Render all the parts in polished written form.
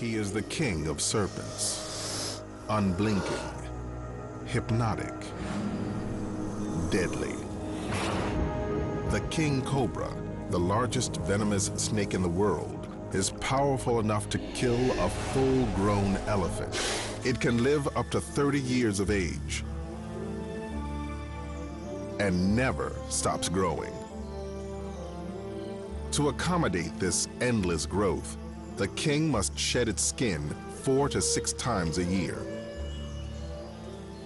He is the king of serpents, unblinking, hypnotic, deadly. The king cobra, the largest venomous snake in the world, is powerful enough to kill a full-grown elephant. It can live up to 30 years of age and never stops growing. To accommodate this endless growth, the king must shed its skin 4 to 6 times a year.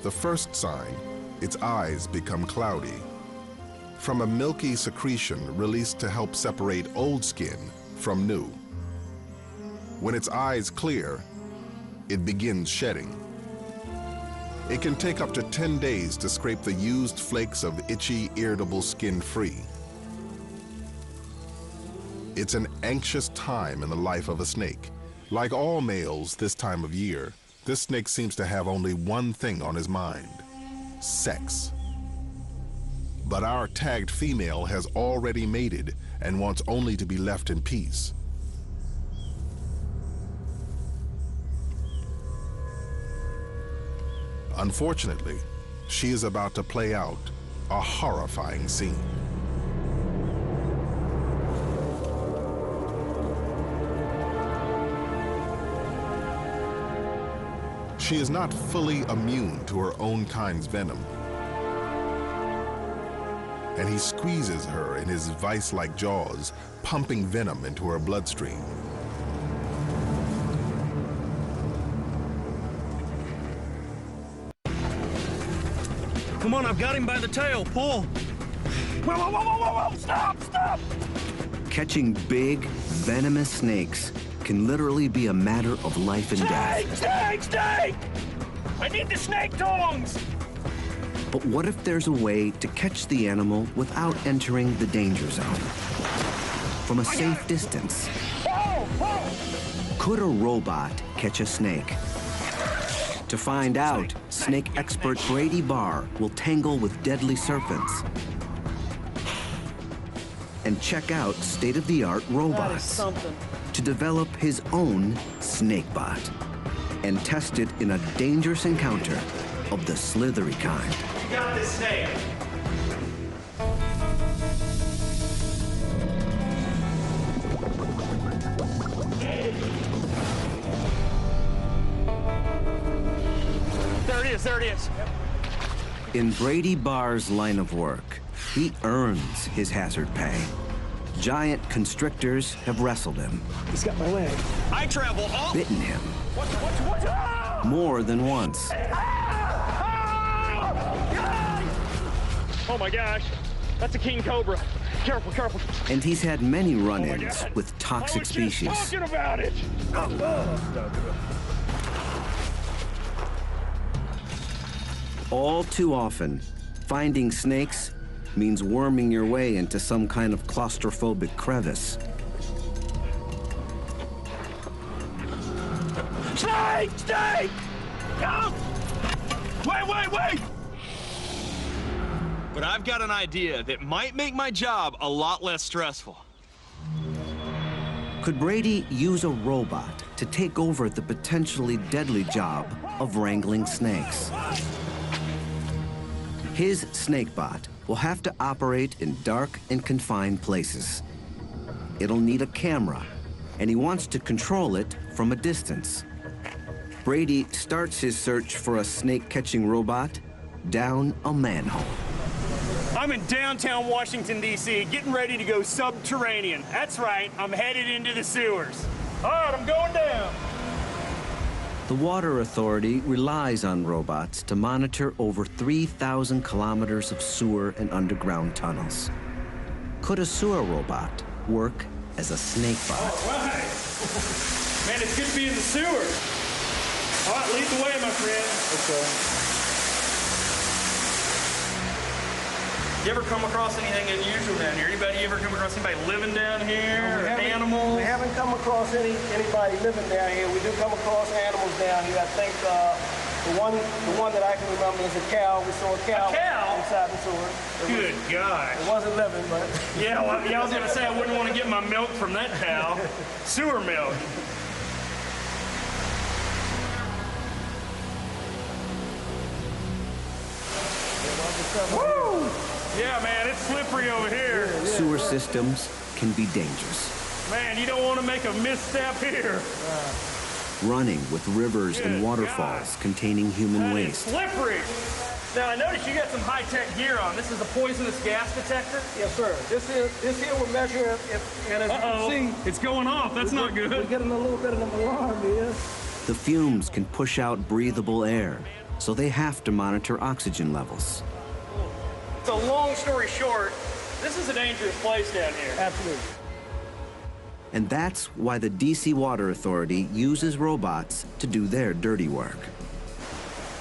The first sign, its eyes become cloudy, from a milky secretion released to help separate old skin from new. When its eyes clear, it begins shedding. It can take up to 10 days to scrape the used flakes of itchy, irritable skin free. It's an anxious time in the life of a snake. Like all males this time of year, this snake seems to have only one thing on his mind: sex. But our tagged female has already mated and wants only to be left in peace. Unfortunately, she is about to play out a horrifying scene. She is not fully immune to her own kind's venom, and he squeezes her in his vice-like jaws, pumping venom into her bloodstream. Come on, I've got him by the tail. Pull. Whoa, whoa, whoa, whoa, whoa, stop, stop! Catching big, venomous snakes can literally be a matter of life and death. Snake, snake! I need the snake tongs! But what if there's a way to catch the animal without entering the danger zone? From a safe distance. Whoa, whoa! Could a robot catch a snake? To find out, snake expert Brady Barr will tangle with deadly serpents and check out state-of-the-art robots to develop his own snakebot and test it in a dangerous encounter of the slithery kind. You got this snake. There it is. In Brady Barr's line of work, he earns his hazard pay. Giant constrictors have wrestled him. He's got my leg. I travel all... Bitten him. What? More than once. Oh my gosh, that's a king cobra. Careful, careful. And he's had many run-ins with toxic species. Talking about it. All too often, finding snakes means worming your way into some kind of claustrophobic crevice. Snake! Snake! Go! Wait! But I've got an idea that might make my job a lot less stressful. Could Brady use a robot to take over the potentially deadly job of wrangling snakes? His snakebot will have to operate in dark and confined places. It'll need a camera, and he wants to control it from a distance. Brady starts his search for a snake-catching robot down a manhole. I'm in downtown Washington, D.C., getting ready to go subterranean. That's right, I'm headed into the sewers. All right, I'm going down. The Water Authority relies on robots to monitor over 3,000 kilometers of sewer and underground tunnels. Could a sewer robot work as a snake bot? All right. Man, it's good to be in the sewer. All right, lead the way, my friend. Okay. You ever come across anything unusual down here? Anybody ever come across anybody living down here? Or animals? We haven't come across anybody living down here. We do come across animals down here. I think the one that I can remember is a cow. We saw a cow inside the sewer. Good gosh. It wasn't living, but... Yeah, well, I was going to say I wouldn't want to get my milk from that cow. Sewer milk. stuff. Woo! Yeah, man, it's slippery over here. Sewer systems can be dangerous. Man, you don't want to make a misstep here. Running with rivers and waterfalls containing human waste. It's slippery. Now, I noticed you got some high-tech gear on. This is a poisonous gas detector? Yes, sir. This here will measure if and as you can see, it's going off. That's not good. We're getting a little bit of an alarm here. The fumes can push out breathable air, so they have to monitor oxygen levels. So long story short, this is a dangerous place down here. Absolutely. And that's why the DC Water Authority uses robots to do their dirty work.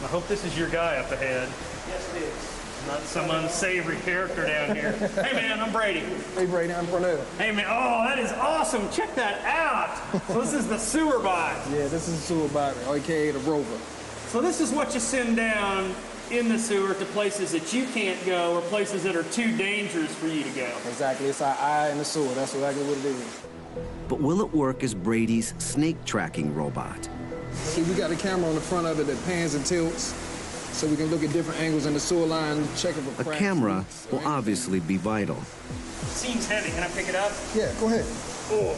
I hope this is your guy up ahead. Yes, it is. Not some unsavory character down here. Hey, man, I'm Brady. Hey, Brady, I'm Cornell. Hey, man, oh, that is awesome. Check that out. So this is the sewer bot. Yeah, this is a sewer bot, aka the rover. So this is what you send down in the sewer to places that you can't go or places that are too dangerous for you to go. Exactly. It's our eye in the sewer. That's exactly what it is. But will it work as Brady's snake tracking robot? See, we got a camera on the front of it that pans and tilts, so we can look at different angles in the sewer line, check if A camera will obviously be vital. Seems heavy. Can I pick it up? Yeah, go ahead. Oh,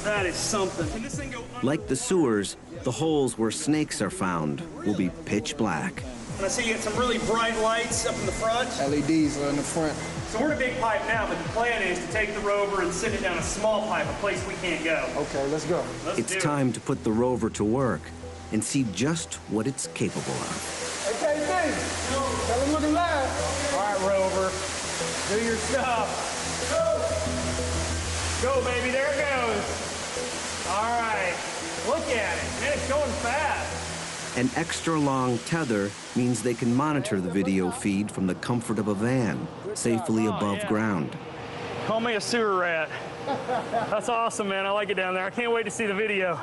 that is something. Can this thing go under? Like the sewers, the holes where snakes are found will be pitch black. And I see you got some really bright lights up in the front. LEDs are in the front. So we're in a big pipe now, but the plan is to take the rover and send it down a small pipe, a place we can't go. Okay, let's go. It's time to put the rover to work and see just what it's capable of. Hey, KC, tell them looking live. All right, rover, do your stuff. Go, baby, there it goes. All right, look at it. Man, it's going fast. An extra long tether means they can monitor the video feed from the comfort of a van, safely above ground. Call me a sewer rat. That's awesome, man. I like it down there. I can't wait to see the video.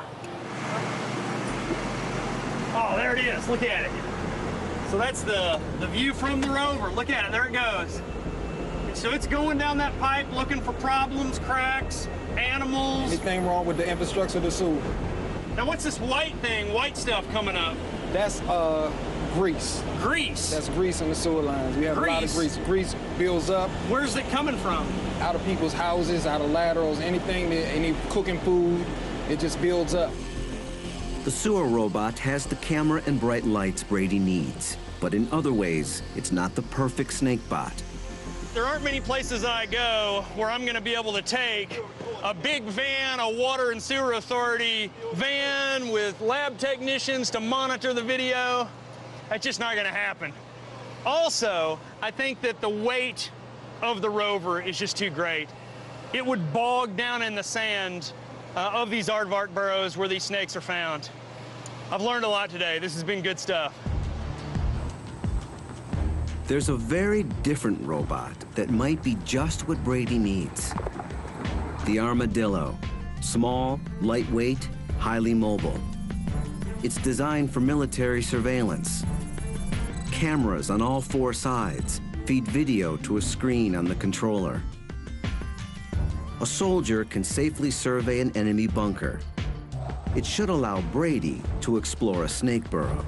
Oh, there it is. Look at it. So that's the view from the rover. Look at it. There it goes. So it's going down that pipe looking for problems, cracks, animals. Anything wrong with the infrastructure of the sewer? Now, what's this white thing, white stuff coming up? That's grease. Grease? That's grease in the sewer lines. We have a lot of grease. Grease builds up. Where's it coming from? Out of people's houses, out of laterals, anything, any cooking food, it just builds up. The sewer robot has the camera and bright lights Brady needs, but in other ways, it's not the perfect snake bot. There aren't many places I go where I'm going to be able to take a big van, a water and sewer authority van with lab technicians to monitor the video. That's just not going to happen. Also, I think that the weight of the rover is just too great. It would bog down in the sand of these aardvark burrows where these snakes are found. I've learned a lot today. This has been good stuff. There's a very different robot that might be just what Brady needs. The armadillo, small, lightweight, highly mobile. It's designed for military surveillance. Cameras on all four sides feed video to a screen on the controller. A soldier can safely survey an enemy bunker. It should allow Brady to explore a snake burrow.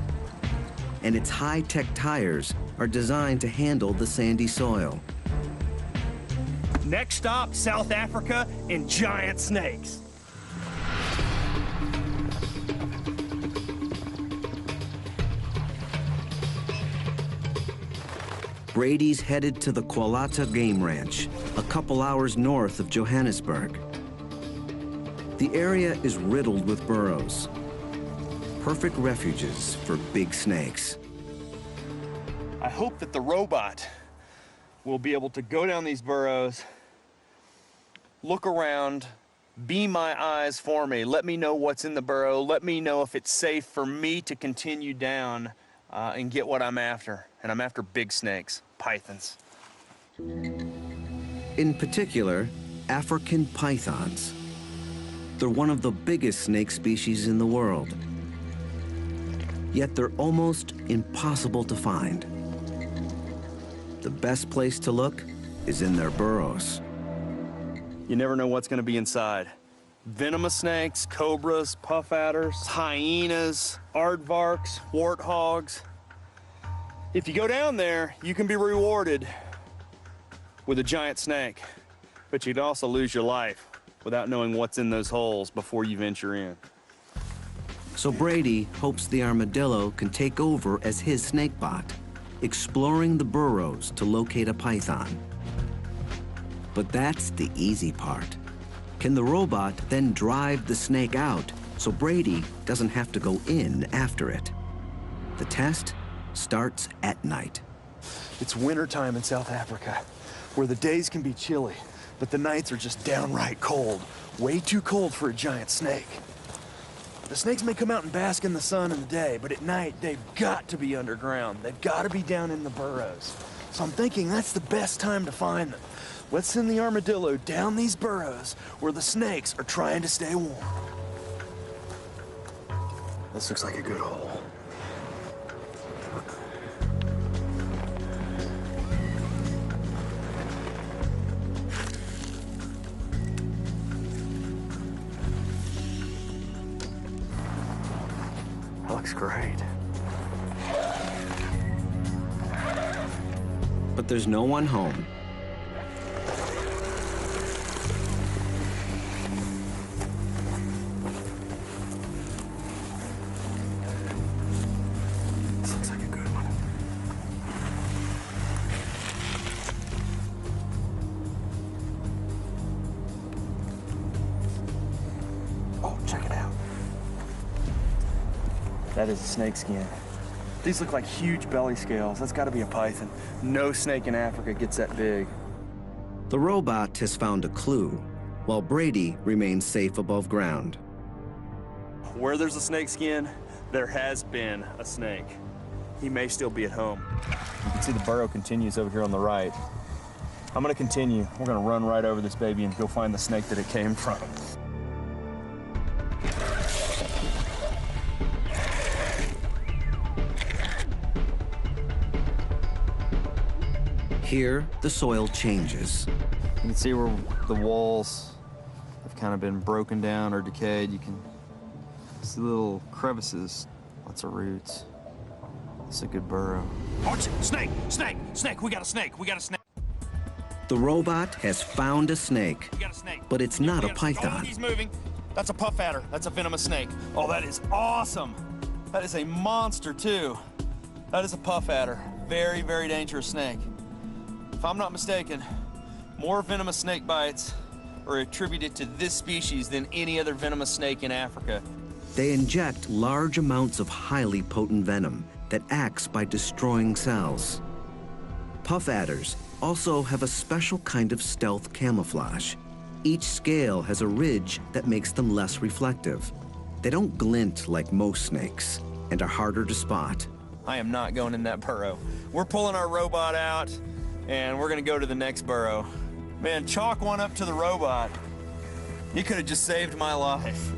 And its high-tech tires are designed to handle the sandy soil. Next stop, South Africa and giant snakes. Brady's headed to the Kwalata Game Ranch, a couple hours north of Johannesburg. The area is riddled with burrows, perfect refuges for big snakes. I hope that the robot will be able to go down these burrows, look around, be my eyes for me, let me know what's in the burrow, let me know if it's safe for me to continue down and get what I'm after. And I'm after big snakes, pythons. In particular, African pythons. They're one of the biggest snake species in the world. Yet they're almost impossible to find. The best place to look is in their burrows. You never know what's gonna be inside. Venomous snakes, cobras, puff adders, hyenas, aardvarks, warthogs. If you go down there, you can be rewarded with a giant snake, but you'd also lose your life without knowing what's in those holes before you venture in. So Brady hopes the armadillo can take over as his snakebot, exploring the burrows to locate a python. But that's the easy part. Can the robot then drive the snake out so Brady doesn't have to go in after it? The test starts at night. It's wintertime in South Africa, where the days can be chilly, but the nights are just downright cold. Way too cold for a giant snake. The snakes may come out and bask in the sun in the day, but at night, they've got to be underground. They've got to be down in the burrows. So I'm thinking that's the best time to find them. Let's send the armadillo down these burrows where the snakes are trying to stay warm. This looks like a good hole. That looks great. But there's no one home. This looks like a good one. Oh, check it out. That is a snake skin. These look like huge belly scales. That's got to be a python. No snake in Africa gets that big. The robot has found a clue, while Brady remains safe above ground. Where there's a snake skin, there has been a snake. He may still be at home. You can see the burrow continues over here on the right. I'm gonna continue. We're gonna run right over this baby and go find the snake that it came from. Here, the soil changes. You can see where the walls have kind of been broken down or decayed. You can see little crevices, lots of roots. It's a good burrow. Watch it! Snake! Snake! Snake! We got a snake! We got a snake! The robot has found a snake, We got a snake. but it's not a Oh, python. he's moving. That's a puff adder. That's a venomous snake. Oh, that is awesome. That is a monster, too. That is a puff adder. Very, very dangerous snake. If I'm not mistaken, more venomous snake bites are attributed to this species than any other venomous snake in Africa. They inject large amounts of highly potent venom that acts by destroying cells. Puff adders also have a special kind of stealth camouflage. Each scale has a ridge that makes them less reflective. They don't glint like most snakes and are harder to spot. I am not going in that burrow. We're pulling our robot out, and we're gonna go to the next burrow. Man, chalk one up to the robot. He could have just saved my life.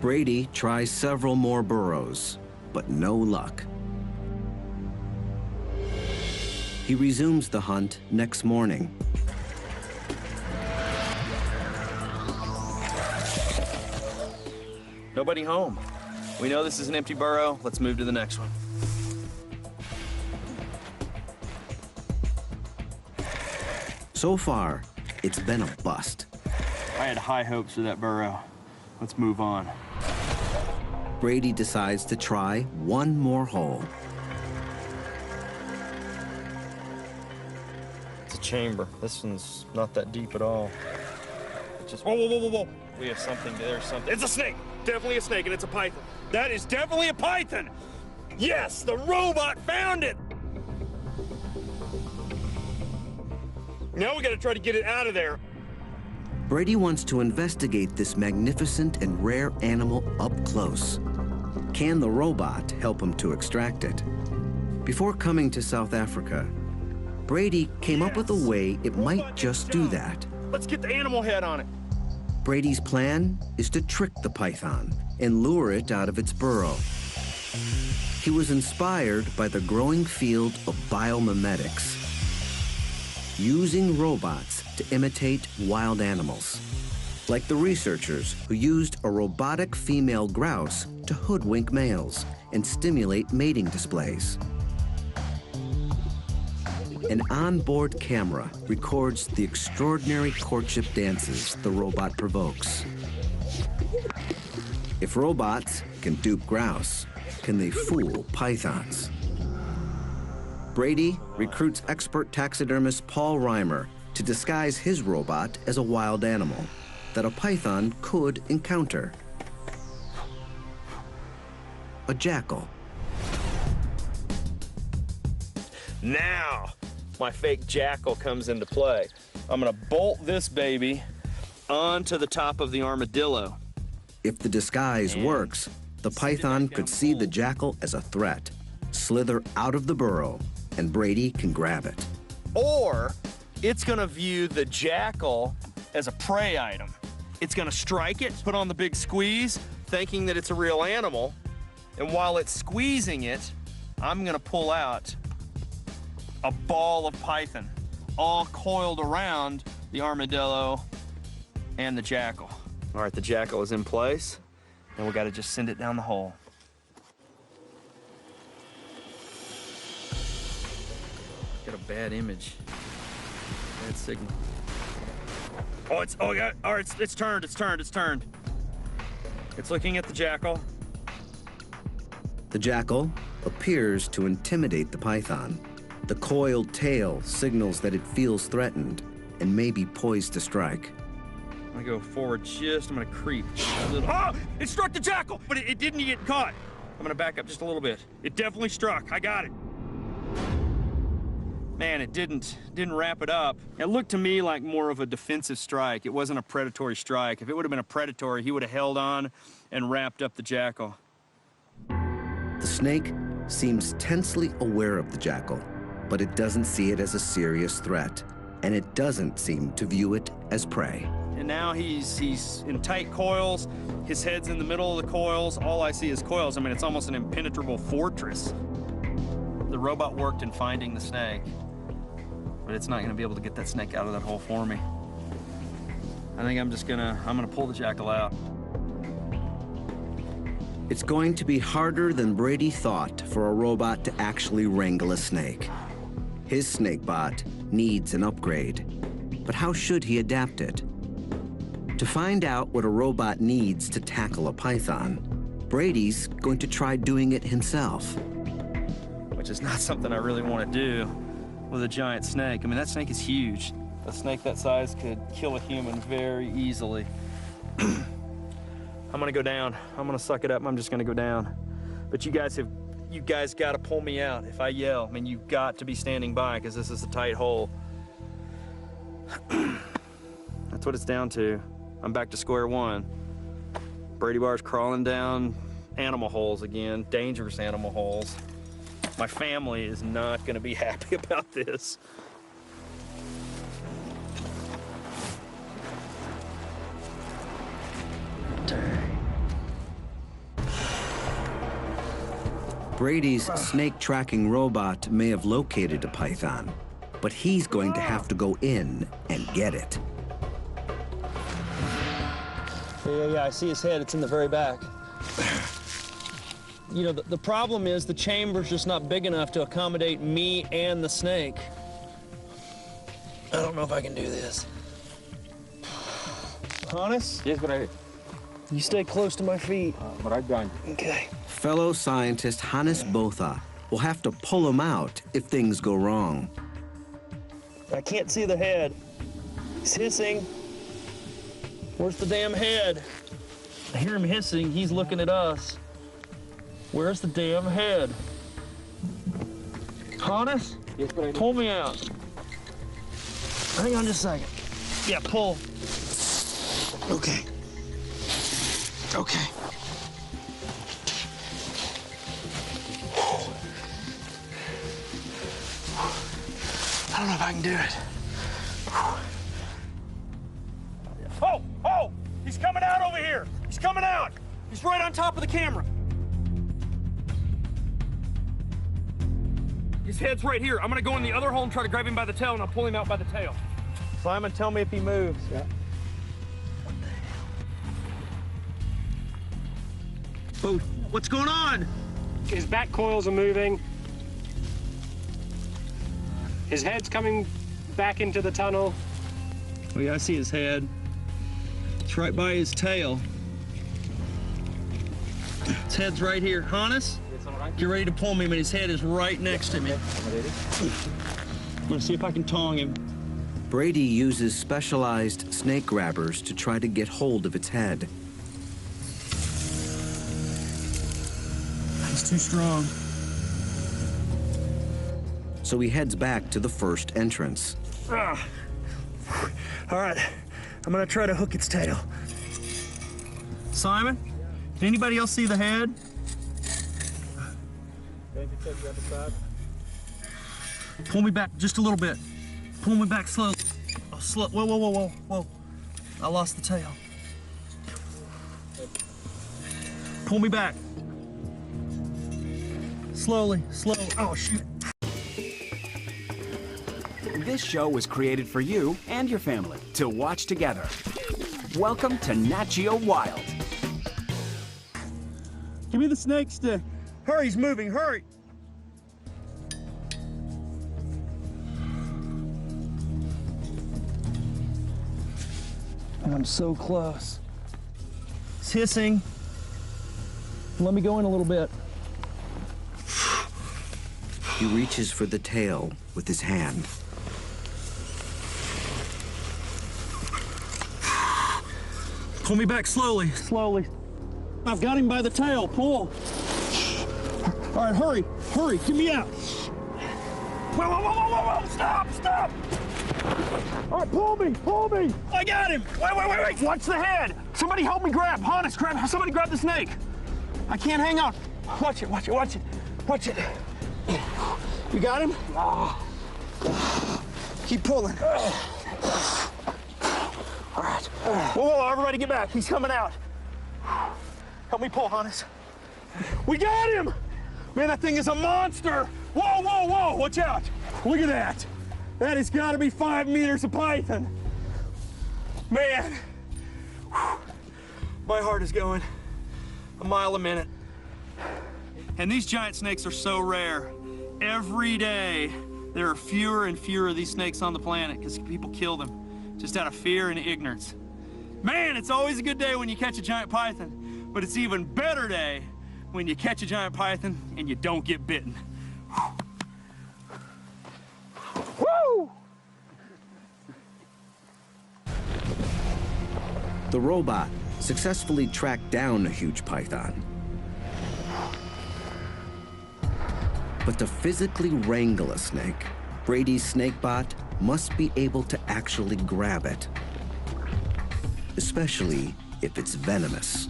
Brady tries several more burrows, but no luck. He resumes the hunt next morning. Nobody home. We know this is an empty burrow. Let's move to the next one. So far, it's been a bust. I had high hopes for that burrow. Let's move on. Brady decides to try one more hole. It's a chamber. This one's not that deep at all. It's just, whoa, whoa, whoa, whoa, whoa. We have something, there's something. It's a snake. Definitely a snake, and it's a python. That is definitely a python. Yes, the robot found it. Now we gotta try to get it out of there. Brady wants to investigate this magnificent and rare animal up close. Can the robot help him to extract it? Before coming to South Africa, Brady came up with a way it might just do that. Let's get the animal head on it. Brady's plan is to trick the python and lure it out of its burrow. He was inspired by the growing field of biomimetics, using robots to imitate wild animals, like the researchers who used a robotic female grouse to to hoodwink males and stimulate mating displays. An onboard camera records the extraordinary courtship dances the robot provokes. If robots can dupe grouse, can they fool pythons? Brady recruits expert taxidermist Paul Reimer to disguise his robot as a wild animal that a python could encounter. A jackal. Now, my fake jackal comes into play. I'm gonna bolt this baby onto the top of the armadillo. If the disguise works, the python could see the jackal as a threat, slither out of the burrow, and Brady can grab it. Or it's gonna view the jackal as a prey item. It's gonna strike it, put on the big squeeze, thinking that it's a real animal, and while it's squeezing it, I'm gonna pull out a ball of python, all coiled around the armadillo and the jackal. All right, the jackal is in place, and we gotta just send it down the hole. Got a bad image, bad signal. All right, it's turned. It's looking at the jackal. The jackal appears to intimidate the python. The coiled tail signals that it feels threatened and may be poised to strike. I'm gonna go forward I'm gonna creep a little. Oh, it struck the jackal, but it didn't get caught. I'm gonna back up just a little bit. It definitely struck, I got it. Man, it didn't wrap it up. It looked to me like more of a defensive strike. It wasn't a predatory strike. If it would have been a predatory, he would have held on and wrapped up the jackal. The snake seems tensely aware of the jackal, but it doesn't see it as a serious threat, and it doesn't seem to view it as prey. And now he's in tight coils. His head's in the middle of the coils. All I see is coils. I mean, it's almost an impenetrable fortress. The robot worked in finding the snake, but it's not gonna be able to get that snake out of that hole for me. I think I'm gonna pull the jackal out. It's going to be harder than Brady thought for a robot to actually wrangle a snake. His snakebot needs an upgrade, but how should he adapt it? To find out what a robot needs to tackle a python, Brady's going to try doing it himself. Which is not something I really want to do with a giant snake. I mean, that snake is huge. A snake that size could kill a human very easily. I'm gonna go down. I'm gonna suck it up. I'm just gonna go down. But you guys gotta pull me out if I yell. I mean, you've got to be standing by because this is a tight hole. That's what it's down to. I'm back to square one. Brady Bar's crawling down animal holes again, dangerous animal holes. My family is not gonna be happy about this. Brady's snake tracking robot may have located a python, but he's going to have to go in and get it. Yeah, I see his head. It's in the very back. You know, the problem is the chamber's just not big enough to accommodate me and the snake. I don't know if I can do this. Hannes? Yes, Brady. You stay close to my feet. Right behind you. Okay. Fellow scientist Hannes Botha will have to pull him out if things go wrong. I can't see the head. He's hissing. Where's the damn head? I hear him hissing. He's looking at us. Where's the damn head? Hannes? Yes, Brady. Pull me out. Hang on just a second. Yeah, pull. Okay. Okay. I don't know if I can do it. Oh! He's coming out over here! He's coming out! He's right on top of the camera. His head's right here. I'm gonna go in the other hole and try to grab him by the tail, and I'll pull him out by the tail. Simon, tell me if he moves. Yeah. Oh, what's going on? His back coils are moving. His head's coming back into the tunnel. Oh yeah, I see his head. It's right by his tail. His head's right here. Hannes, get ready to pull me, but his head is right next to me. I'm gonna see if I can tong him. Brady uses specialized snake grabbers to try to get hold of its head. He's too strong. So he heads back to the first entrance. All right, I'm gonna try to hook its tail. Simon, did anybody else see the head? Pull me back just a little bit. Pull me back slowly. Oh, slow. Whoa, whoa, whoa, whoa, whoa. I lost the tail. Pull me back. Slowly, slow. Oh, shoot. This show was created for you and your family to watch together. Welcome to Nat Geo Wild. Give me the snake stick. Hurry, he's moving, hurry. I'm so close. It's hissing. Let me go in a little bit. He reaches for the tail with his hand. Pull me back slowly, slowly. I've got him by the tail, pull. All right, hurry, hurry, get me out. Whoa, whoa, whoa, whoa, whoa, stop, stop. All right, pull me. I got him. Wait. Watch the head. Somebody help me grab. Hannes, somebody grab the snake. I can't hang on. Watch it. You got him? Keep pulling. All right. Whoa, everybody get back. He's coming out. Help me pull, Hannes. We got him! Man, that thing is a monster! Whoa! Watch out! Look at that! That has got to be 5 meters of python. Man, my heart is going a mile a minute. And these giant snakes are so rare. Every day, there are fewer and fewer of these snakes on the planet because people kill them just out of fear and ignorance. Man, it's always a good day when you catch a giant python, but it's even better day when you catch a giant python and you don't get bitten. Woo! The robot successfully tracked down a huge python. But to physically wrangle a snake, Brady's snakebot must be able to actually grab it, especially if it's venomous.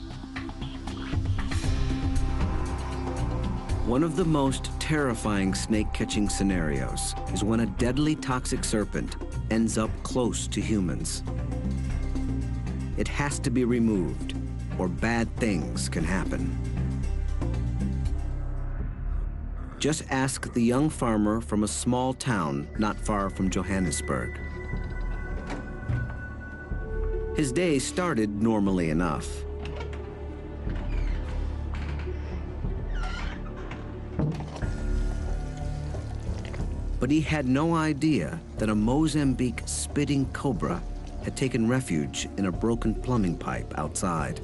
One of the most terrifying snake-catching scenarios is when a deadly toxic serpent ends up close to humans. It has to be removed, or bad things can happen. Just ask the young farmer from a small town not far from Johannesburg. His day started normally enough. But he had no idea that a Mozambique spitting cobra had taken refuge in a broken plumbing pipe outside.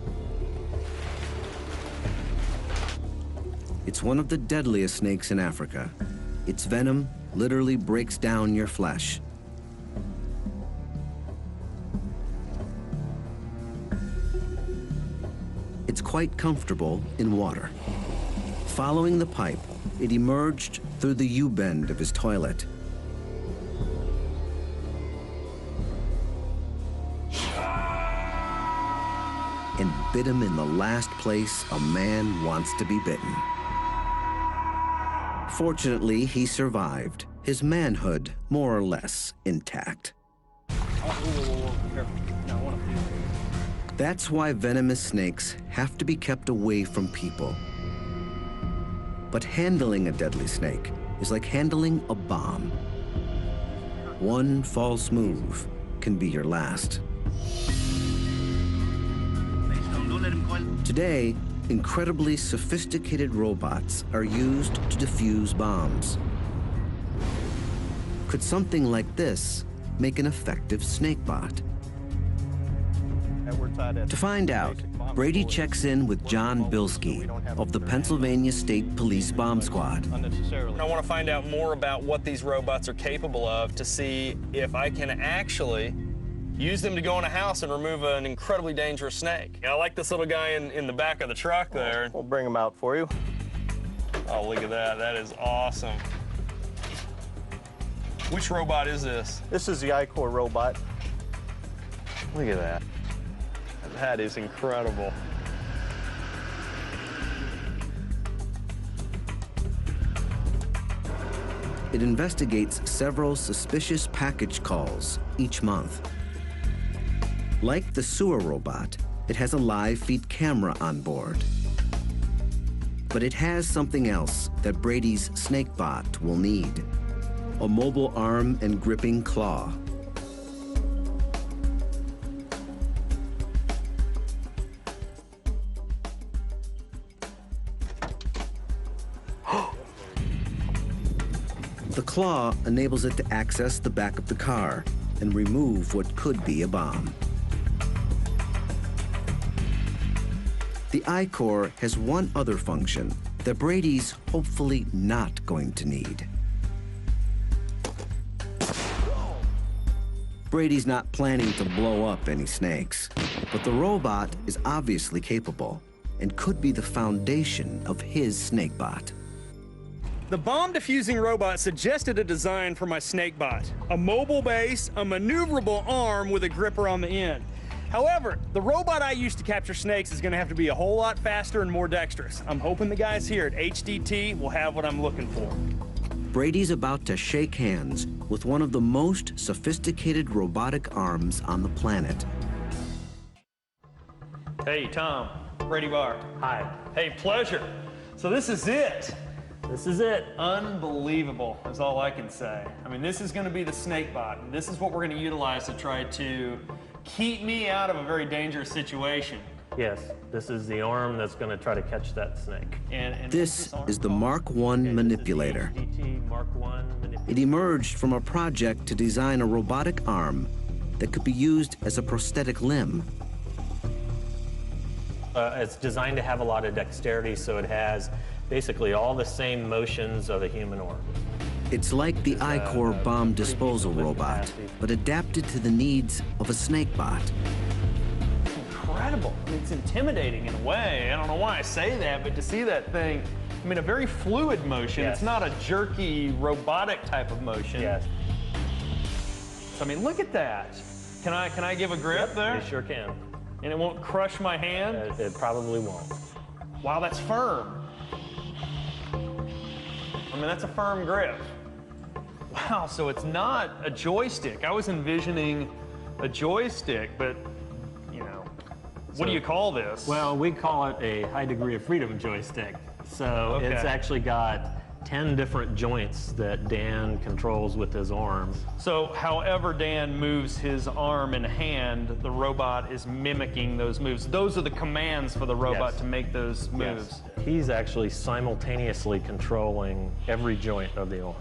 It's one of the deadliest snakes in Africa. Its venom literally breaks down your flesh. It's quite comfortable in water. Following the pipe, it emerged through the U-bend of his toilet. And bit him in the last place a man wants to be bitten. Fortunately, he survived, his manhood more or less intact. That's why venomous snakes have to be kept away from people. But handling a deadly snake is like handling a bomb. One false move can be your last. Today, incredibly sophisticated robots are used to defuse bombs. Could something like this make an effective snake bot? To find out, Brady checks in with John Bilski of the Pennsylvania State Police Bomb Squad. I want to find out more about what these robots are capable of to see if I can actually use them to go in a house and remove an incredibly dangerous snake. I like this little guy in the back of the truck there. We'll bring him out for you. Oh, look at that. That is awesome. Which robot is this? This is the ʻkōbrə robot. Look at that. That is incredible. It investigates several suspicious package calls each month. Like the sewer robot, it has a live feed camera on board. But it has something else that Brady's snake bot will need: a mobile arm and gripping claw. The claw enables it to access the back of the car and remove what could be a bomb. The ʻkōbrə has one other function that Brady's hopefully not going to need. Brady's not planning to blow up any snakes, but the robot is obviously capable and could be the foundation of his snake bot. The bomb diffusing robot suggested a design for my snake bot: a mobile base, a maneuverable arm with a gripper on the end. However, the robot I use to capture snakes is going to have to be a whole lot faster and more dexterous. I'm hoping the guys here at HDT will have what I'm looking for. Brady's about to shake hands with one of the most sophisticated robotic arms on the planet. Hey, Tom. Brady Barr. Hi. Hey, pleasure. So this is it. This is it. Unbelievable is all I can say. I mean, this is going to be the snake bot, and this is what we're going to utilize to try to keep me out of a very dangerous situation. Yes, this is the arm that's going to try to catch that snake. And This is the Mark I manipulator. This is the HDT Mark I manipulator. It emerged from a project to design a robotic arm that could be used as a prosthetic limb. It's designed to have a lot of dexterity, so it has basically all the same motions of a human arm. It's like the ʻkōbrə bomb disposal robot, but adapted to the needs of a snake bot. incredible. I mean, it's intimidating in a way. I don't know why I say that, but to see that thing, I mean, a very fluid motion. Yes. It's not a jerky, robotic type of motion. Yes. So, I mean, look at that. Can I give a grip there? You sure can. And it won't crush my hand? It probably won't. Wow, that's firm. I mean, that's a firm grip. Wow, so it's not a joystick. I was envisioning a joystick, but, you know, what do you call this? Well, we call it a high degree of freedom joystick. So it's actually got 10 different joints that Dan controls with his arm. So however Dan moves his arm and hand, the robot is mimicking those moves. Those are the commands for the robot to make those moves. Yes. He's actually simultaneously controlling every joint of the arm.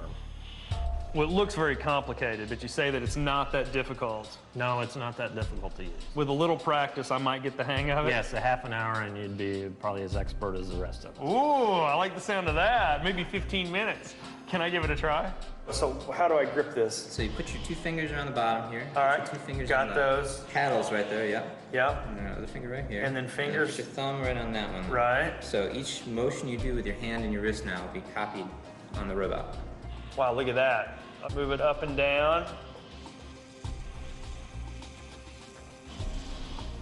Well, it looks very complicated, but you say that it's not that difficult. No, it's not that difficult to use. With a little practice, I might get the hang of it? Yes, a half an hour and you'd be probably as expert as the rest of us. Ooh, I like the sound of that. Maybe 15 minutes. Can I give it a try? So how do I grip this? So you put your 2 fingers around the bottom here. All right, Your 2 fingers got on those. Paddles right there, yep. Yep. And then other finger right here. And then fingers. Put your thumb right on that one. Right. So each motion you do with your hand and your wrist now will be copied on the robot. Wow, look at that. I'll move it up and down.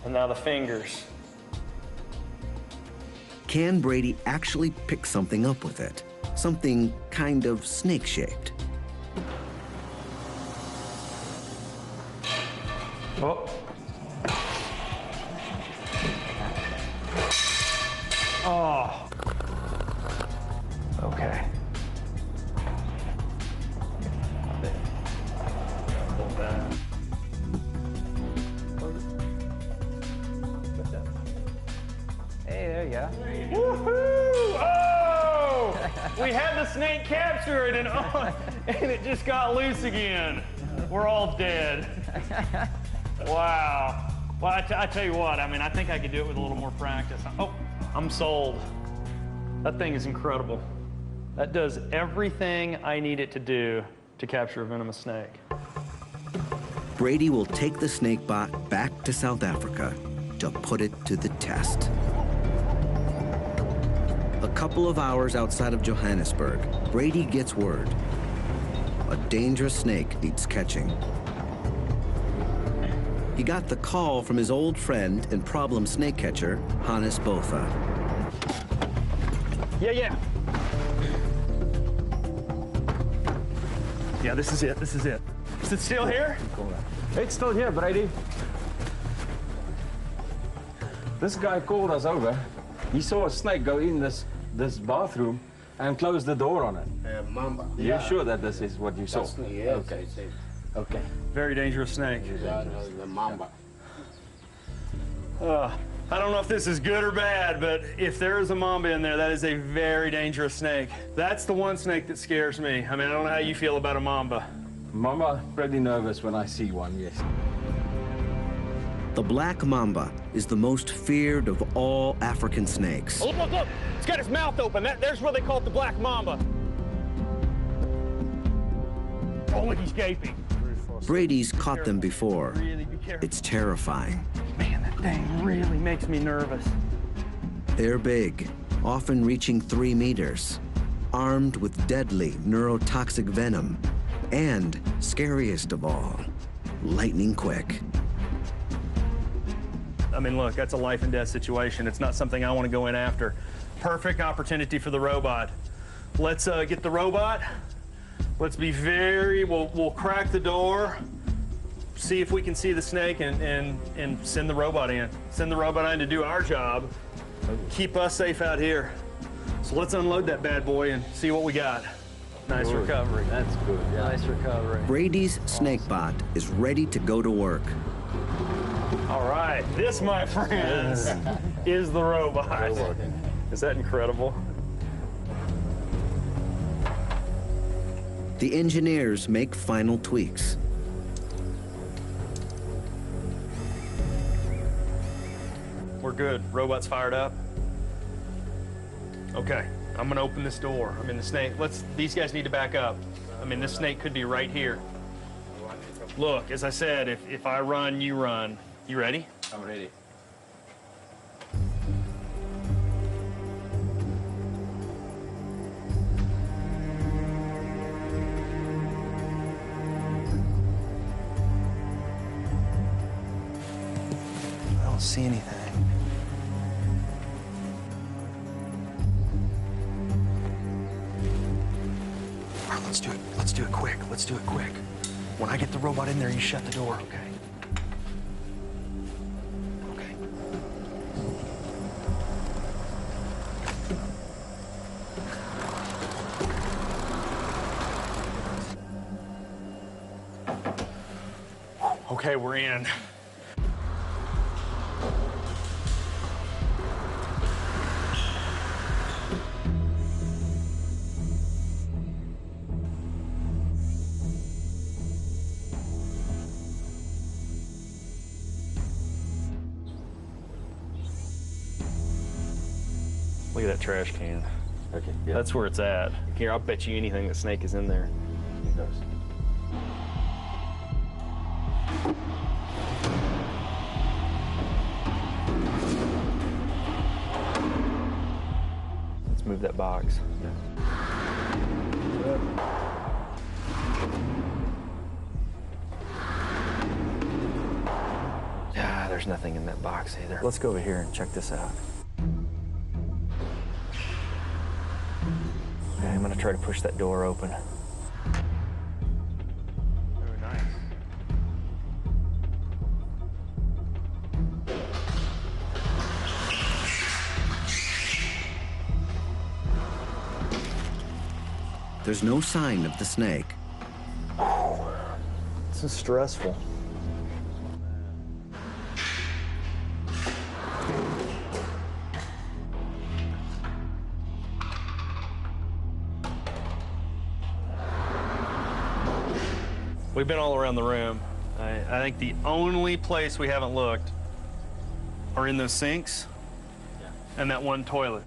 And now the fingers. Can Brady actually pick something up with it? Something kind of snake-shaped. Oh. Oh. Okay. Hey, there Okay, yeah. Woohoo! Oh! We had the snake captured and it just got loose again. We're all dead. Wow. Well, I tell you what, I mean, I think I could do it with a little more practice. Oh, I'm sold. That thing is incredible. That does everything I need it to do to capture a venomous snake. Brady will take the snake bot back to South Africa to put it to the test. A couple of hours outside of Johannesburg, Brady gets word. A dangerous snake needs catching. He got the call from his old friend and problem snake catcher, Hannes Botha. Yeah. Yeah, this is it. Is it still here? It's still here, Brady. This guy called us over. He saw a snake go in this bathroom and close the door on it. Mamba. You're sure that this is what you saw? Yes, okay. Okay. Very dangerous snake. The mamba. I don't know if this is good or bad, but if there is a mamba in there, that is a very dangerous snake. That's the one snake that scares me. I mean, I don't know how you feel about a mamba. Mamba, pretty nervous when I see one, yes. The black mamba is the most feared of all African snakes. Oh, look! It's got its mouth open. There's where they call it the black mamba. Oh, look, he's gaping. Brady's caught them before. It's terrifying. Man, that thing really makes me nervous. They're big, often reaching 3 meters, armed with deadly neurotoxic venom, and, scariest of all, lightning quick. I mean, look, that's a life and death situation. It's not something I want to go in after. Perfect opportunity for the robot. Let's get the robot. Let's be we'll crack the door, see if we can see the snake, and send the robot in. Send the robot in to do our job. Keep us safe out here. So let's unload that bad boy and see what we got. Nice recovery. That's good. Yeah. Nice recovery. Brady's snake bot is ready to go to work. All right, this, my friends, is the robot. Is that incredible? The engineers make final tweaks. We're good. Robot's fired up. Okay, I'm gonna open this door. I mean, the snake, these guys need to back up. I mean, this snake could be right here. Look, as I said, if I run, you run. You ready? I'm ready. I don't see anything. All right, let's do it. Let's do it quick. Let's do it quick. When I get the robot in there, you shut the door, okay? Okay. Okay, we're in. Look at that trash can. Okay, yeah. That's where it's at. Here, I'll bet you anything the snake is in there. It does. Let's move that box. Yeah, there's nothing in that box either. Let's go over here and check this out. Okay, I'm gonna try to push that door open. Very nice. There's no sign of the snake. This is stressful. We've been all around the room. I think the only place we haven't looked are in those sinks and that one toilet.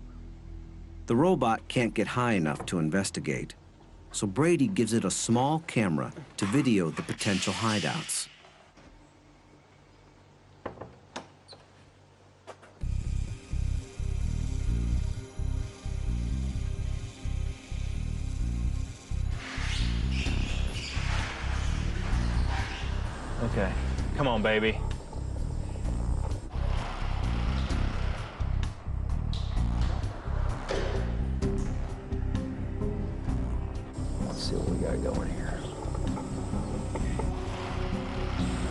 The robot can't get high enough to investigate, so Brady gives it a small camera to video the potential hideouts. Okay, come on, baby. Let's see what we got going here.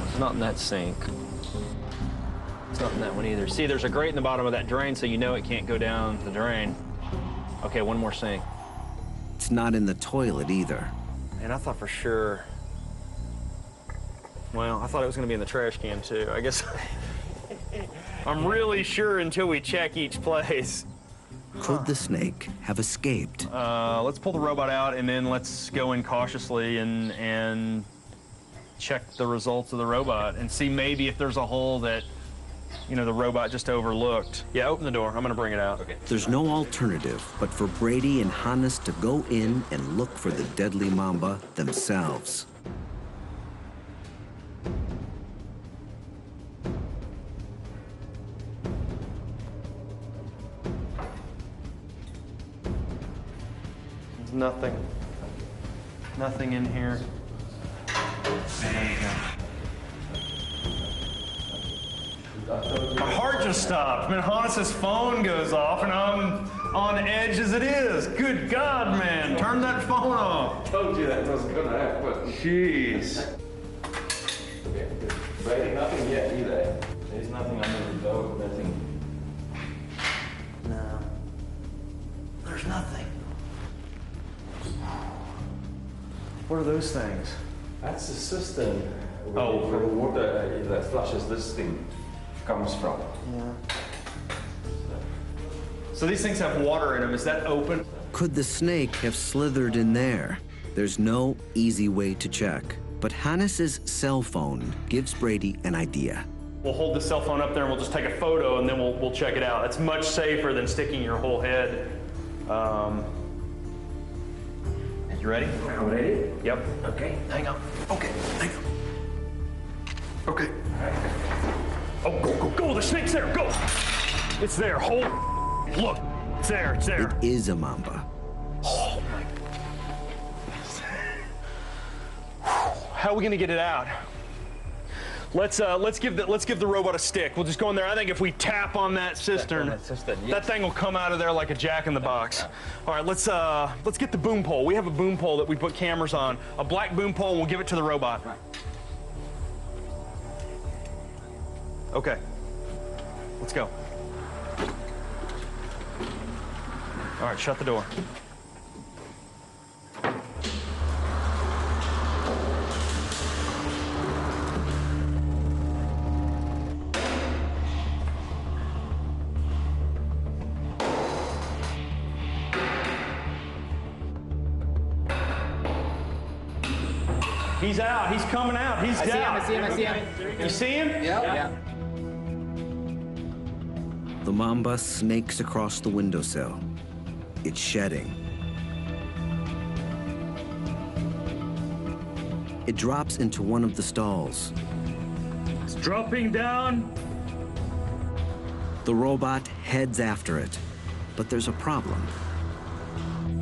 It's not in that sink. It's not in that one either. See, there's a grate in the bottom of that drain, so you know it can't go down the drain. Okay, one more sink. It's not in the toilet either. And I thought for sure. Well, I thought it was going to be in the trash can, too. I guess I'm really sure until we check each place. Could the snake have escaped? Let's pull the robot out, and then let's go in cautiously and check the results of the robot and see maybe if there's a hole that, you know, the robot just overlooked. Yeah, open the door. I'm going to bring it out. Okay. There's no alternative but for Brady and Hannes to go in and look for the deadly mamba themselves. Nothing. Nothing in here. There you go. My heart just stopped. Man, Hannes' phone goes off and I'm on edge as it is. Good God, man. Turn that phone off. I told you that wasn't gonna happen. Jeez. Okay, Brady, nothing yet either. There's nothing under the door, nothing. No. There's nothing. What are those things? That's the cistern. Oh, where the water that flushes this thing comes from. Yeah. So these things have water in them. Is that open? Could the snake have slithered in there? There's no easy way to check, but Hannes' cell phone gives Brady an idea. We'll hold the cell phone up there and we'll just take a photo and then we'll check it out. It's much safer than sticking your whole head. You ready? I'm ready? Yep. Okay, hang on. Okay, hang on. Okay. Oh, go, the snake's there, go! It's there, hold. Look, it's there, it's there. It is a mamba. Oh my. How are we gonna get it out? Let's give the robot a stick. We'll just go in there. I think if we tap on that cistern, that thing will come out of there like a jack-in-the-box. All right, let's get the boom pole. We have a boom pole that we put cameras on. A black boom pole, and we'll give it to the robot. Okay. Let's go. All right, shut the door. He's out. He's coming out. He's down. I see him. You see him? Yeah. The mamba snakes across the windowsill. It's shedding. It drops into one of the stalls. It's dropping down. The robot heads after it, but there's a problem.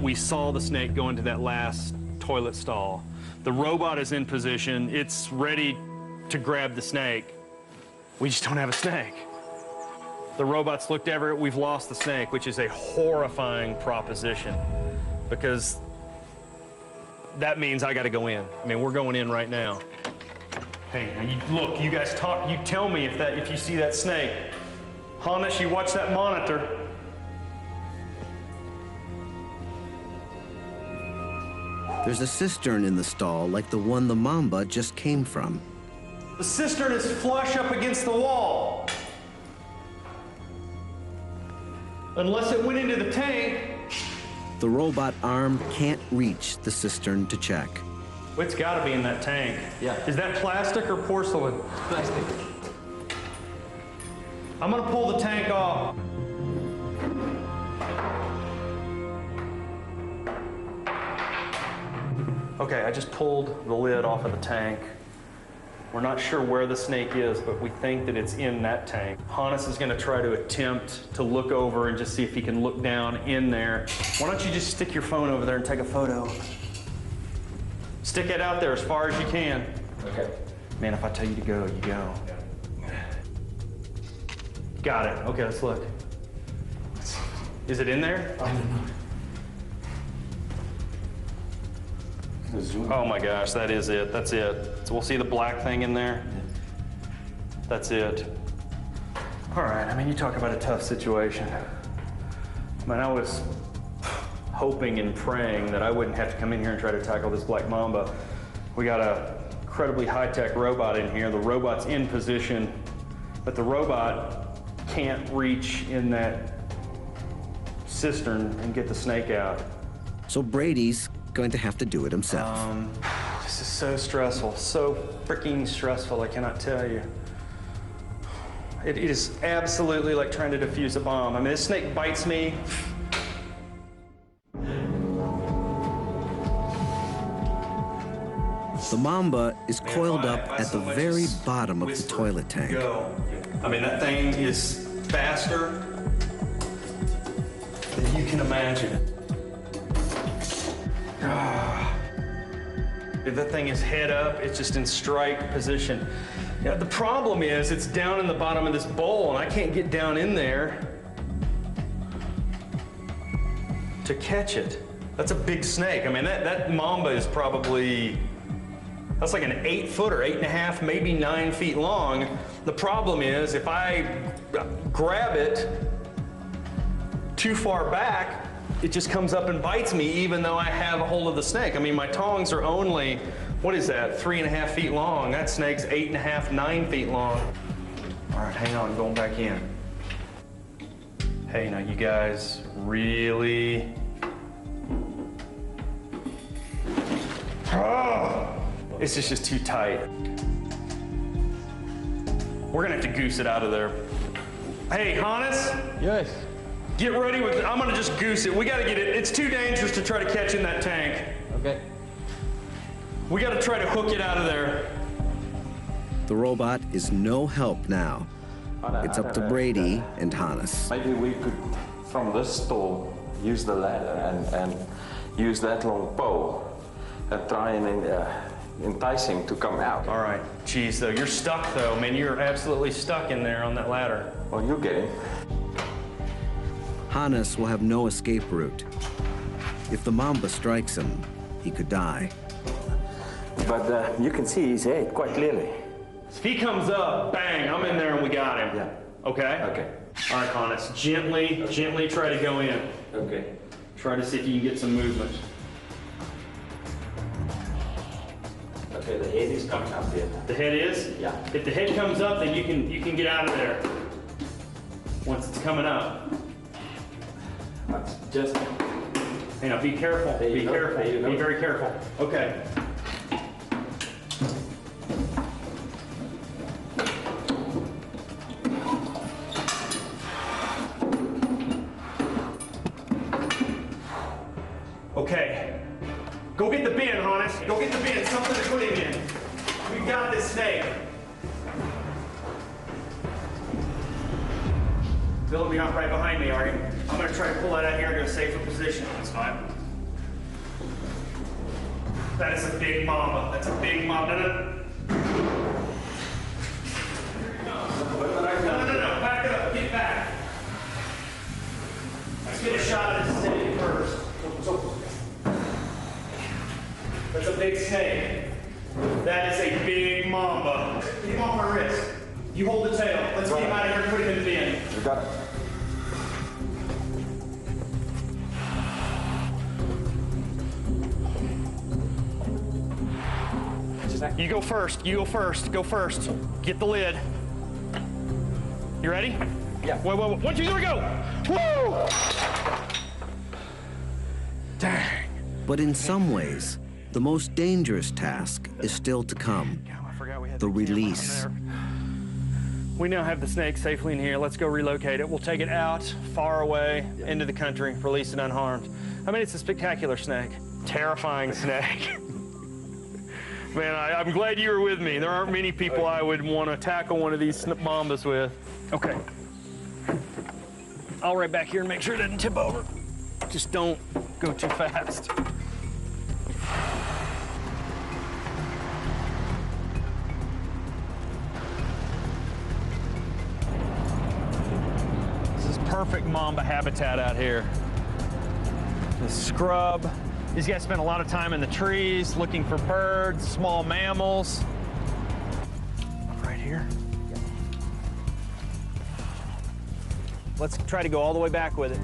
We saw the snake go into that last toilet stall. The robot is in position. It's ready to grab the snake. We just don't have a snake. The robot's looked everywhere. We've lost the snake, which is a horrifying proposition because that means I got to go in. I mean, we're going in right now. Hey, now look, you guys talk. You tell me if you see that snake. Hannes, you watch that monitor. There's a cistern in the stall like the one the mamba just came from. The cistern is flush up against the wall. Unless it went into the tank. The robot arm can't reach the cistern to check. It's got to be in that tank. Yeah. Is that plastic or porcelain? Plastic. I'm gonna pull the tank off. Okay, I just pulled the lid off of the tank. We're not sure where the snake is, but we think that it's in that tank. Hannes is gonna try to attempt to look over and just see if he can look down in there. Why don't you just stick your phone over there and take a photo? Stick it out there as far as you can. Okay. Man, if I tell you to go, you go. Got it. Okay, let's look. Is it in there? I don't know. Oh my gosh, that is it. That's it. So we'll see the black thing in there. That's it. All right, I mean, you talk about a tough situation. I mean, I was hoping and praying that I wouldn't have to come in here and try to tackle this black mamba. We got a incredibly high-tech robot in here. The robot's in position, but the robot can't reach in that cistern and get the snake out. So Brady's going to have to do it himself. This is so stressful, so freaking stressful, I cannot tell you. It is absolutely like trying to defuse a bomb. I mean, this snake bites me. The mamba is coiled up at the very bottom of the toilet tank. Go. I mean, that thing is faster than you can imagine. If that thing is head up, it's just in strike position. Now, the problem is it's down in the bottom of this bowl, and I can't get down in there to catch it. That's a big snake. I mean, that mamba is probably, that's like an 8-footer, 8.5, maybe 9 feet long. The problem is if I grab it too far back, it just comes up and bites me even though I have a hold of the snake. I mean, my tongs are only, what is that, 3.5 feet long. That snake's 8.5, 9 feet long. All right, hang on, going back in. Hey, now you guys really, this is just too tight. We're gonna have to goose it out of there. Hey, Hannes? Yes. Get ready with it. I'm gonna just goose it. We gotta get it. It's too dangerous to try to catch in that tank. Okay. We gotta try to hook it out of there. The robot is no help now. It's up to Brady and Hannes. Maybe we could, from this stall, use the ladder and use that long pole and try and entice him to come out. All right. Geez, though, you're stuck, though. Man, you're absolutely stuck in there on that ladder. Well, you get him. Hannes will have no escape route. If the mamba strikes him, he could die. But you can see his head quite clearly. If he comes up, bang, I'm in there and we got him. Yeah. Okay? Okay. All right, Hannes, gently try to go in. Okay. Try to see if you can get some movement. Okay, the head is coming up here. The head is? Yeah. If the head comes up, then you can get out of there. Once it's coming up. That's just. Hey, now be careful. Be careful. Be very careful. Okay. Okay. Go get the bin, Hannes. Go get the bin. Something to put him in. We got this snake. Bill, you're not right behind me, are you? I'm gonna try to pull that out here into a safer position. That's fine. That is a big mamba. That's a big mamba. No. Back up. Get back. Let's get a shot at this snake first. That's a big snake. That is a big mamba. Get him off my wrist. You hold the tail. Let's get him out of here and put him in the bin. You got it. You go first. You go first. Go first. Get the lid. You ready? Yeah. Wait. 1, 2, 3, go! Whoa! Dang. But in some ways, The most dangerous task is still to come, the release. We now have the snake safely in here. Let's go relocate it. We'll take it out, far away, into the country, release it unharmed. I mean, it's a spectacular snake. Terrifying snake. Man, I'm glad you were with me. There aren't many people I would want to tackle one of these mambas with. Okay. I'll right back here and make sure it doesn't tip over. Just don't go too fast. This is perfect mamba habitat out here. The scrub. These guys spend a lot of time in the trees looking for birds, small mammals. Right here. Let's try to go all the way back with it.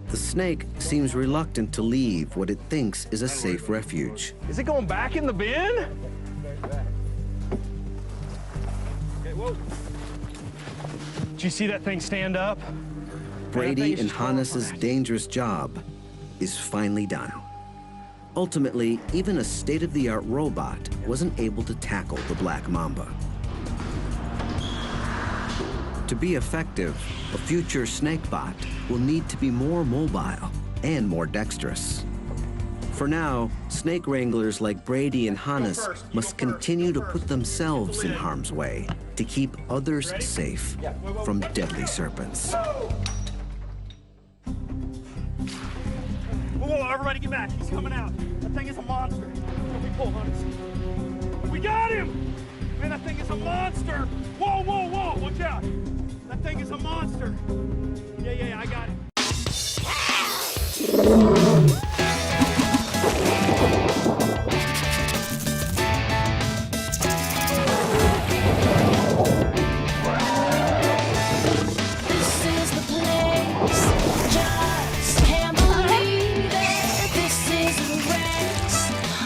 The snake seems reluctant to leave what it thinks is a safe refuge. Is it going back in the bin? Okay, whoa. Did you see that thing stand up? Brady and Hannes's dangerous job is finally done. Ultimately, even a state-of-the-art robot wasn't able to tackle the black mamba. To be effective, a future snakebot will need to be more mobile and more dexterous. For now, snake wranglers like Brady and Hannes must continue to put themselves in harm's way to keep others safe from deadly serpents. Whoa, everybody get back. He's coming out. That thing is a monster. We pull, Hannes. We got him! Man, that thing is a monster! Whoa, whoa, whoa, watch out! That thing is a monster! Yeah, I got it. This is the place, just can't believe it. This is the race,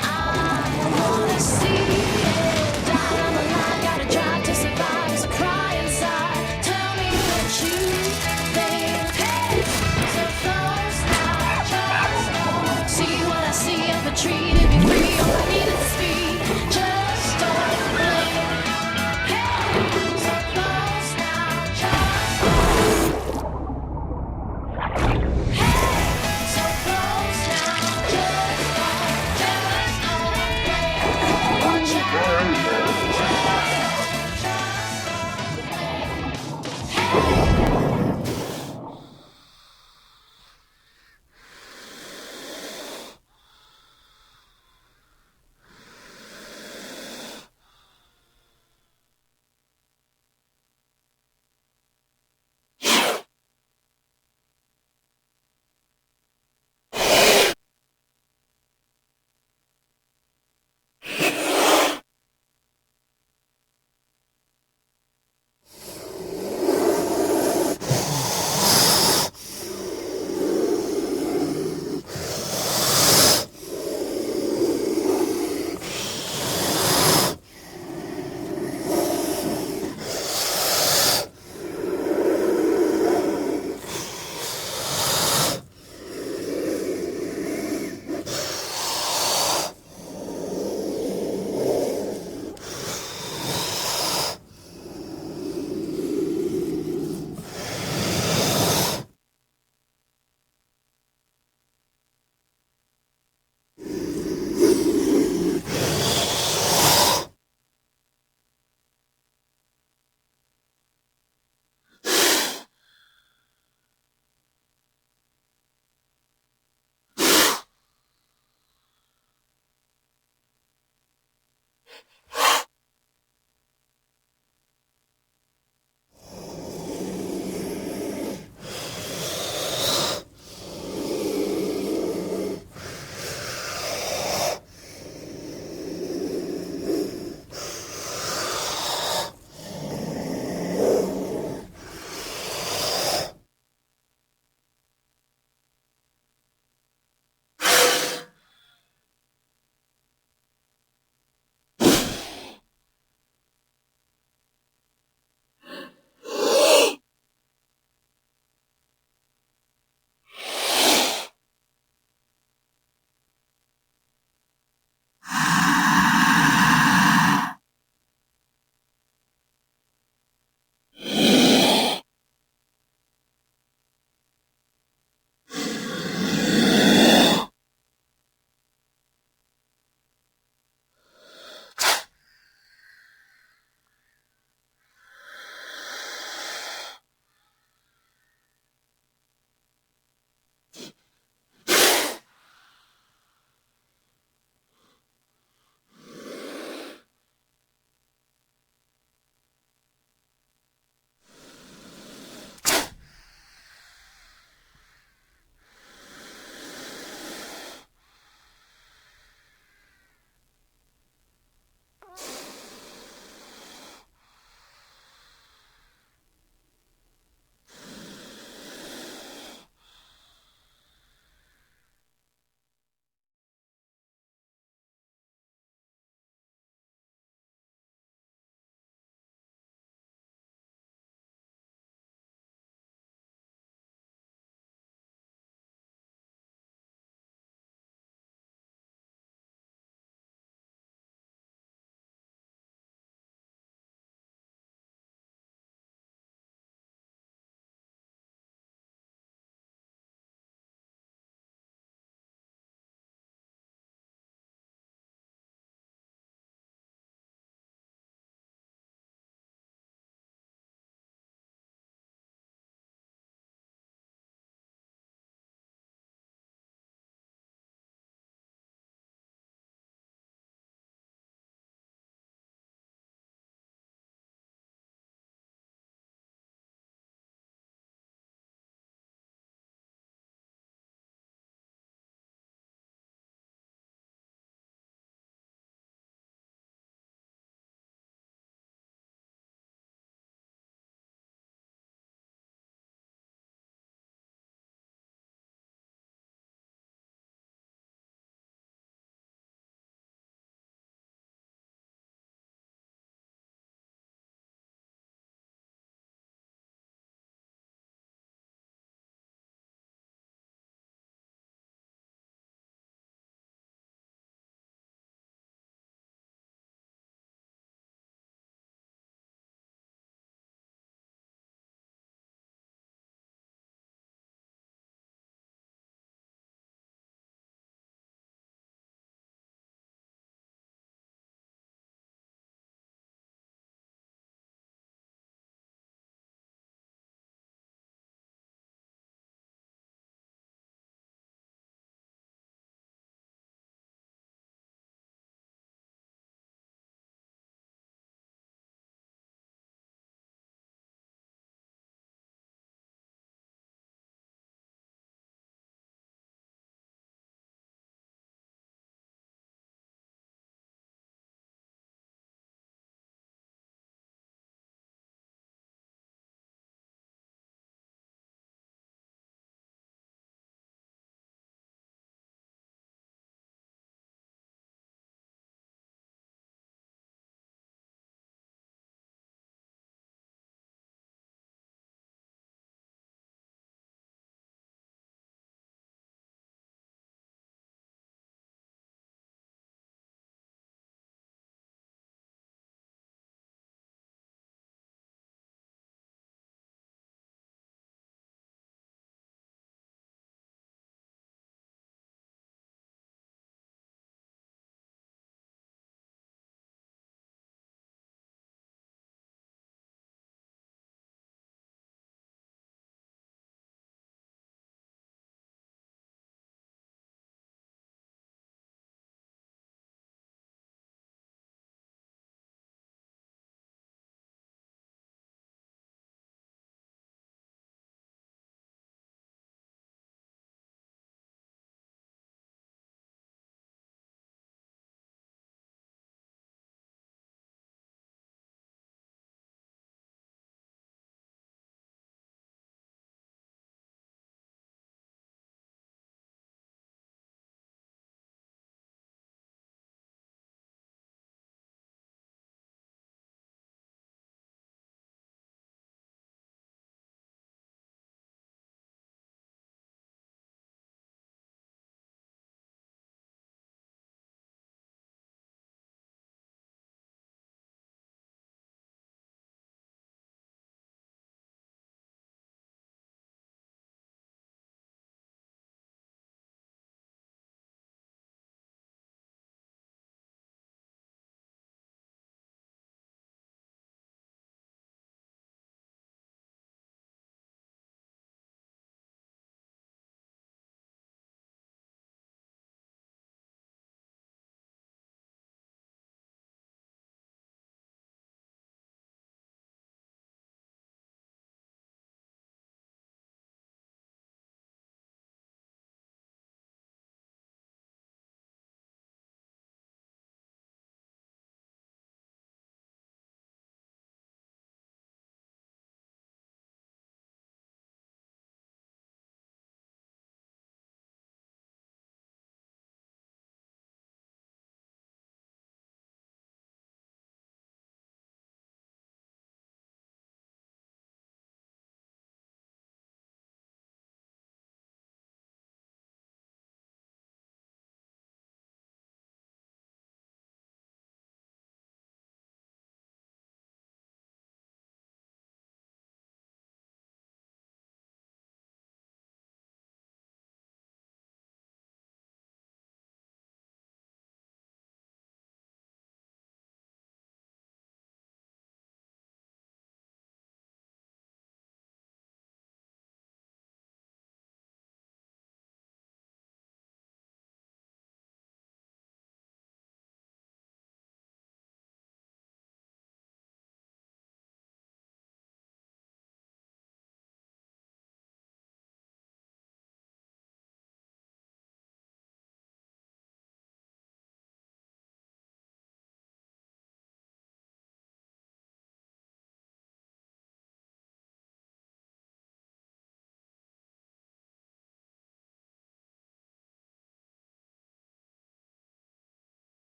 I wanna see it. I'm alive, gotta try to survive. There's a cry inside, tell me what you think. Hey, so close now, just see what I see up a tree to be free. All I need is speed, just don't blink. Hey, so close now, just so close now, just don't blink. Watch out. Hey.